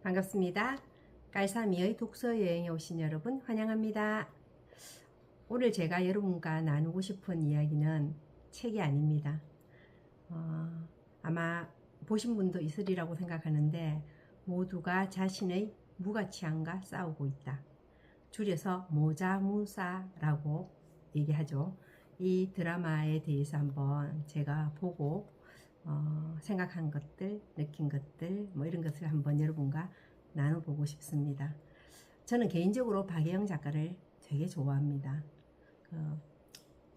반갑습니다. 깔사미의 독서여행에 오신 여러분 환영합니다. 오늘 제가 여러분과 나누고 싶은 이야기는 책이 아닙니다. 아마 보신 분도 있으리라고 생각하는데 모두가 자신의 무가치함과 싸우고 있다. 줄여서 모자무사라고 얘기하죠. 이 드라마에 대해서 한번 제가 보고 생각한 것들, 느낀 것들, 뭐 이런 것을 한번 여러분과 나눠보고 싶습니다. 저는 개인적으로 박예영 작가를 되게 좋아합니다.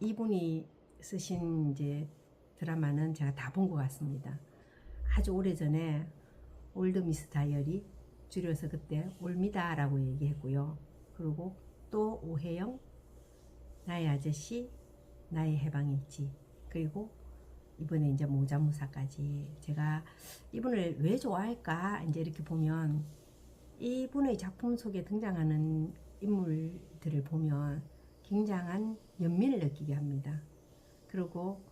이분이 쓰신 이제 드라마는 제가 다 본 것 같습니다. 아주 오래전에 올드미스 다이어리, 줄여서 그때 올미다라고 얘기했고요. 그리고 또 오해영, 나의 아저씨, 나의 해방일지, 그리고 이번에 이제 모자무사까지. 제가 이분을 왜 좋아할까 이제 이렇게 보면 이분의 작품 속에 등장하는 인물들을 보면 굉장한 연민을 느끼게 합니다. 그리고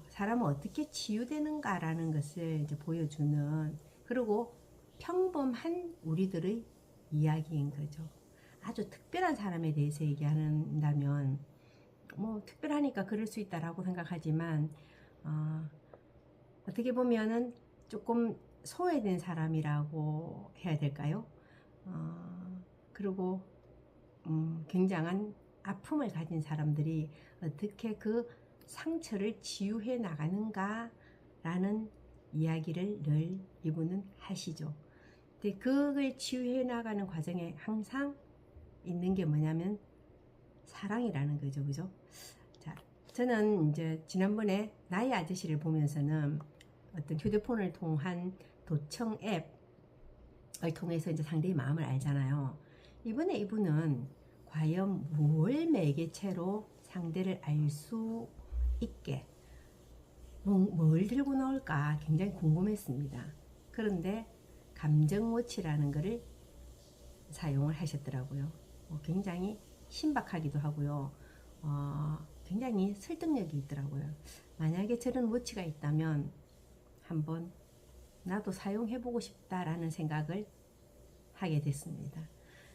사람은 어떻게 치유되는가라는 것을 이제 보여주는, 그리고 평범한 우리들의 이야기인 거죠. 아주 특별한 사람에 대해서 얘기한다면 뭐 특별하니까 그럴 수 있다라고 생각하지만 어떻게 보면은 조금 소외된 사람이라고 해야 될까요? 그리고 굉장한 아픔을 가진 사람들이 어떻게 그 상처를 치유해 나가는가 라는 이야기를 늘 이분은 하시죠. 근데 그걸 치유해 나가는 과정에 항상 있는 게 뭐냐면 사랑이라는 거죠. 그죠? 자, 저는 이제 지난번에 나의 아저씨를 보면서는 어떤 휴대폰을 통한 도청 앱을 통해서 이제 상대의 마음을 알잖아요. 이번에 이분은 과연 무엇을 매개체로 상대를 알 수 있게 뭘 들고 나올까 굉장히 궁금했습니다. 그런데 감정워치라는 것을 사용을 하셨더라고요. 굉장히 신박하기도 하고요. 굉장히 설득력이 있더라고요. 만약에 저런 워치가 있다면 한번 나도 사용해보고 싶다라는 생각을 하게 됐습니다.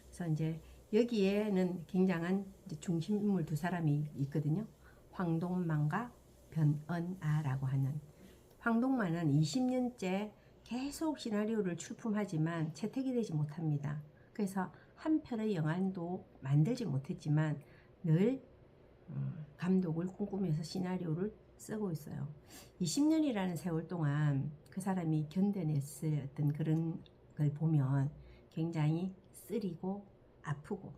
그래서 이제 여기에는 굉장한 중심인물 두 사람이 있거든요. 황동만과 변은아라고 하는. 황동만은 20년째 계속 시나리오를 출품하지만 채택이 되지 못합니다. 그래서 한 편의 영화도 만들지 못했지만 늘 감독을 꿈꾸면서 시나리오를 쓰고 있어요. 20년이라는 세월 동안 그 사람이 견뎌냈을 어떤 그런 걸 보면 굉장히 쓰리고 아프고,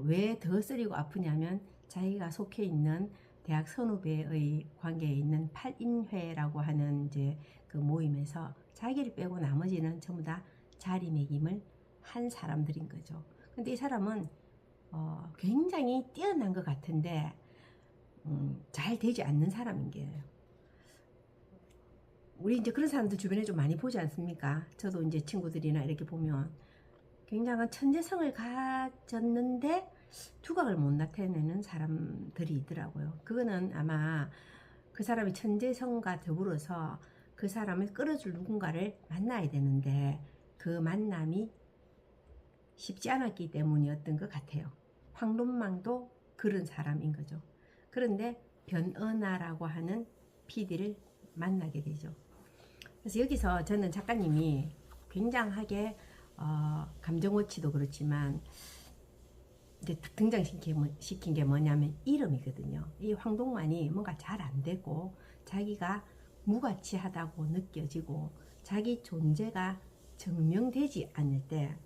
왜 더 쓰리고 아프냐면 자기가 속해 있는 대학 선후배의 관계에 있는 8인회라고 하는 이제 그 모임에서 자기를 빼고 나머지는 전부 다 자리매김을 한 사람들인 거죠. 근데 이 사람은 굉장히 뛰어난 것 같은데 잘 되지 않는 사람인 거예요. 우리 이제 그런 사람들 주변에 좀 많이 보지 않습니까? 저도 이제 친구들이나 이렇게 보면 굉장한 천재성을 가졌는데 두각을 못 나타내는 사람들이 있더라고요. 그거는 아마 그 사람이 천재성과 더불어서 그 사람을 끌어줄 누군가를 만나야 되는데 그 만남이 쉽지 않았기 때문이었던 것 같아요. 황돈망도 그런 사람인 거죠. 그런데 변은아라고 하는 PD를 만나게 되죠. 그래서 여기서 저는 작가님이 굉장하게 감정워치도 그렇지만 이제 등장시킨 게 뭐냐면 이름이거든요. 이 황동만이 뭔가 잘 안 되고 자기가 무가치하다고 느껴지고 자기 존재가 증명되지 않을 때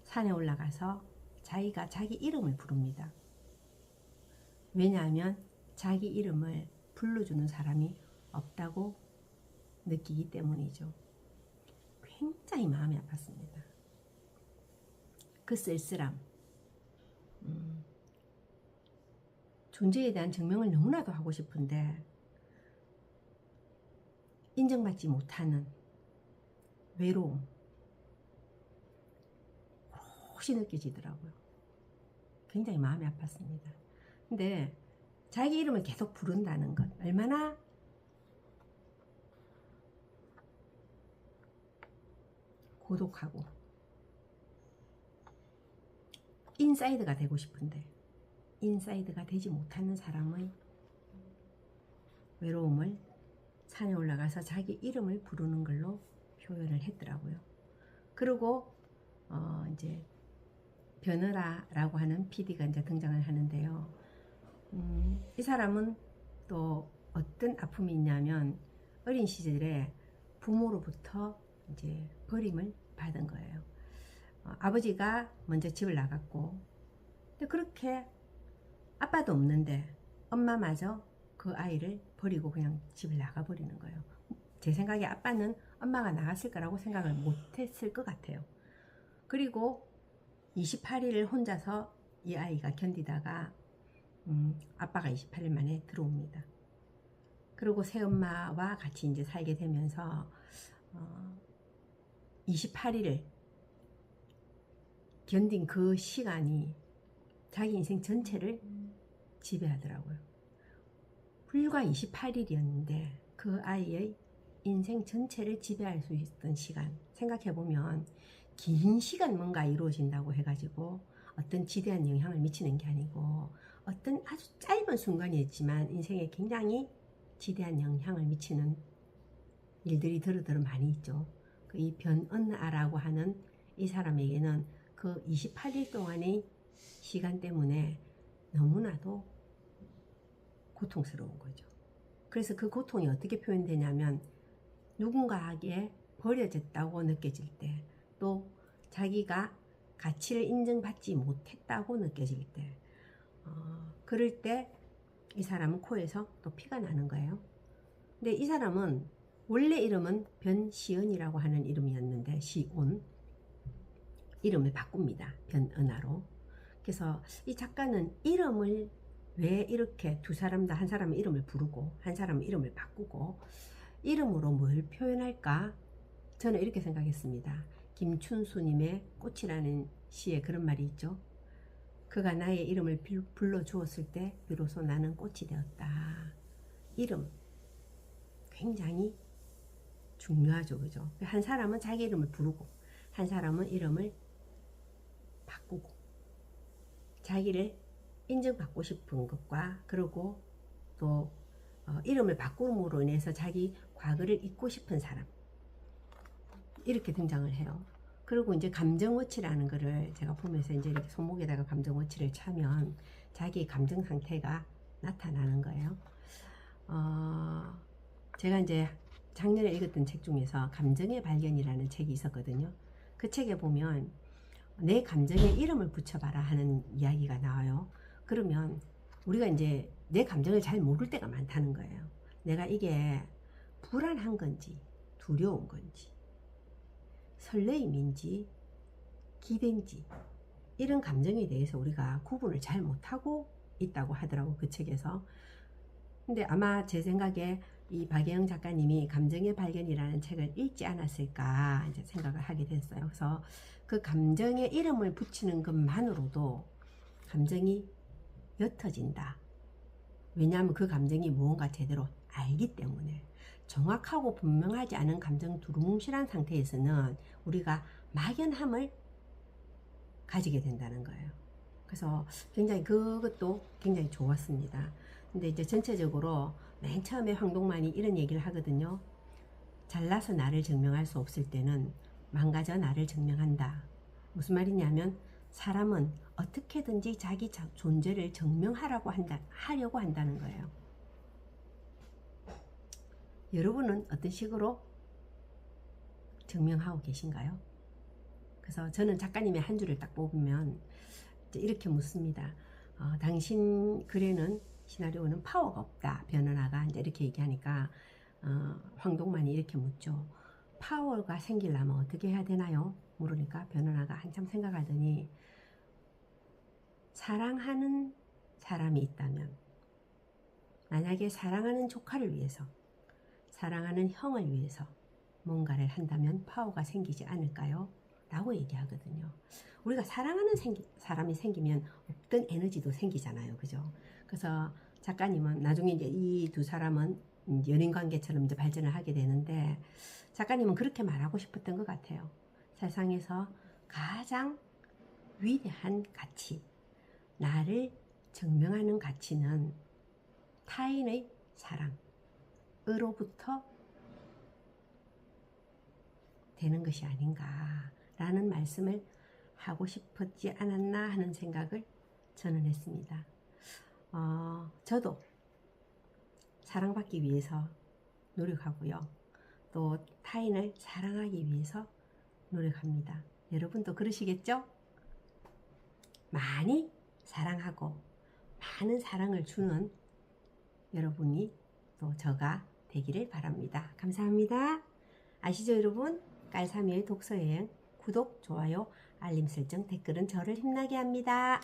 산에 올라가서 자기가 자기 이름을 부릅니다. 왜냐하면 자기 이름을 불러주는 사람이 없다고 느끼기 때문이죠. 굉장히 마음이 아팠습니다. 그 쓸쓸함, 존재에 대한 증명을 너무나도 하고 싶은데 인정받지 못하는 외로움, 혹시 느껴지더라고요. 굉장히 마음이 아팠습니다. 근데 자기 이름을 계속 부른다는 것 얼마나 고독하고 인사이드가 되고 싶은데 인사이드가 되지 못하는 사람의 외로움을 산에 올라가서 자기 이름을 부르는 걸로 표현을 했더라고요. 그리고 이제 변어라라고 하는 PD가 이제 등장을 하는데요. 이 사람은 또 어떤 아픔이 있냐면 어린 시절에 부모로부터 이제 버림을 받은 거예요. 아버지가 먼저 집을 나갔고, 근데 그렇게 아빠도 없는데 엄마마저 그 아이를 버리고 그냥 집을 나가버리는 거예요. 제 생각에 아빠는 엄마가 나갔을 거라고 생각을 못했을 것 같아요. 그리고 28일을 혼자서 이 아이가 견디다가 아빠가 28일 만에 들어옵니다. 그리고 새엄마와 같이 이제 살게 되면서 28일을 견딘 그 시간이 자기 인생 전체를 지배하더라고요. 불과 28일이었는데 그 아이의 인생 전체를 지배할 수 있던 시간, 생각해보면 긴 시간 뭔가 이루어진다고 해가지고 어떤 지대한 영향을 미치는 게 아니고 어떤 아주 짧은 순간이었지만 인생에 굉장히 지대한 영향을 미치는 일들이 드러들어 많이 있죠. 이 변은아라고 하는 이 사람에게는 그 28일 동안의 시간 때문에 너무나도 고통스러운 거죠. 그래서 그 고통이 어떻게 표현되냐면 누군가에게 버려졌다고 느껴질 때, 또 자기가 가치를 인정받지 못했다고 느껴질 때, 그럴 때 이 사람은 코에서 또 피가 나는 거예요. 근데 이 사람은 원래 이름은 변시은이라고 하는 이름이었는데 시온 이름을 바꿉니다. 변은하로. 그래서 이 작가는 이름을 왜 이렇게 두 사람 다, 한 사람은 이름을 부르고 한 사람은 이름을 바꾸고 이름으로 뭘 표현할까? 저는 이렇게 생각했습니다. 김춘수님의 꽃이라는 시에 그런 말이 있죠. 그가 나의 이름을 불러주었을 때 비로소 나는 꽃이 되었다. 이름 굉장히 중요하죠. 그죠? 한 사람은 자기 이름을 부르고 한 사람은 이름을 바꾸고 자기를 인정받고 싶은 것과 그리고 또 이름을 바꿈으로 인해서 자기 과거를 잊고 싶은 사람, 이렇게 등장을 해요. 그리고 이제 감정워치라는 거를 제가 보면서 이제 이렇게 손목에다가 감정워치를 차면 자기 감정 상태가 나타나는 거예요. 제가 이제 작년에 읽었던 책 중에서 감정의 발견이라는 책이 있었거든요. 그 책에 보면 내 감정에 이름을 붙여봐라 하는 이야기가 나와요. 그러면 우리가 이제 내 감정을 잘 모를 때가 많다는 거예요. 내가 이게 불안한 건지 두려운 건지 설레임인지 기대인지 이런 감정에 대해서 우리가 구분을 잘 못하고 있다고 하더라고, 그 책에서. 근데 아마 제 생각에 이 박예영 작가님이 감정의 발견이라는 책을 읽지 않았을까 이제 생각을 하게 됐어요. 그래서 그 감정에 이름을 붙이는 것만으로도 감정이 옅어진다. 왜냐하면 그 감정이 무언가 제대로 알기 때문에. 정확하고 분명하지 않은 감정 두루뭉실한 상태에서는 우리가 막연함을 가지게 된다는 거예요. 그래서 굉장히 그것도 굉장히 좋았습니다. 근데 이제 전체적으로 맨 처음에 황동만이 이런 얘기를 하거든요. 잘나서 나를 증명할 수 없을 때는 망가져 나를 증명한다. 무슨 말이냐면 사람은 어떻게든지 자기 존재를 하려고 한다는 거예요. 여러분은 어떤 식으로 증명하고 계신가요? 그래서 저는 작가님의 한 줄을 딱 뽑으면 이렇게 묻습니다. 당신 글에는 시나리오는 파워가 없다. 변은아가 이제 이렇게 얘기하니까 황동만이 이렇게 묻죠. 파워가 생기려면 어떻게 해야 되나요? 물으니까 변은아가 한참 생각하더니 사랑하는 사람이 있다면, 만약에 사랑하는 조카를 위해서, 사랑하는 형을 위해서 뭔가를 한다면 파워가 생기지 않을까요? 라고 얘기하거든요. 우리가 사랑하는 사람이 생기면 어떤 에너지도 생기잖아요. 그죠? 그래서 작가님은 나중에 이제 이 두 사람은 연인 관계처럼 이제 발전을 하게 되는데 작가님은 그렇게 말하고 싶었던 것 같아요. 세상에서 가장 위대한 가치, 나를 증명하는 가치는 타인의 사랑으로부터 되는 것이 아닌가라는 말씀을 하고 싶었지 않았나 하는 생각을 저는 했습니다. 저도 사랑받기 위해서 노력하고요. 또 타인을 사랑하기 위해서 노력합니다. 여러분도 그러시겠죠? 많이 사랑하고 많은 사랑을 주는 여러분이 또 저가 되기를 바랍니다. 감사합니다. 아시죠 여러분? 깔삼이의 독서여행 구독, 좋아요, 알림 설정, 댓글은 저를 힘나게 합니다.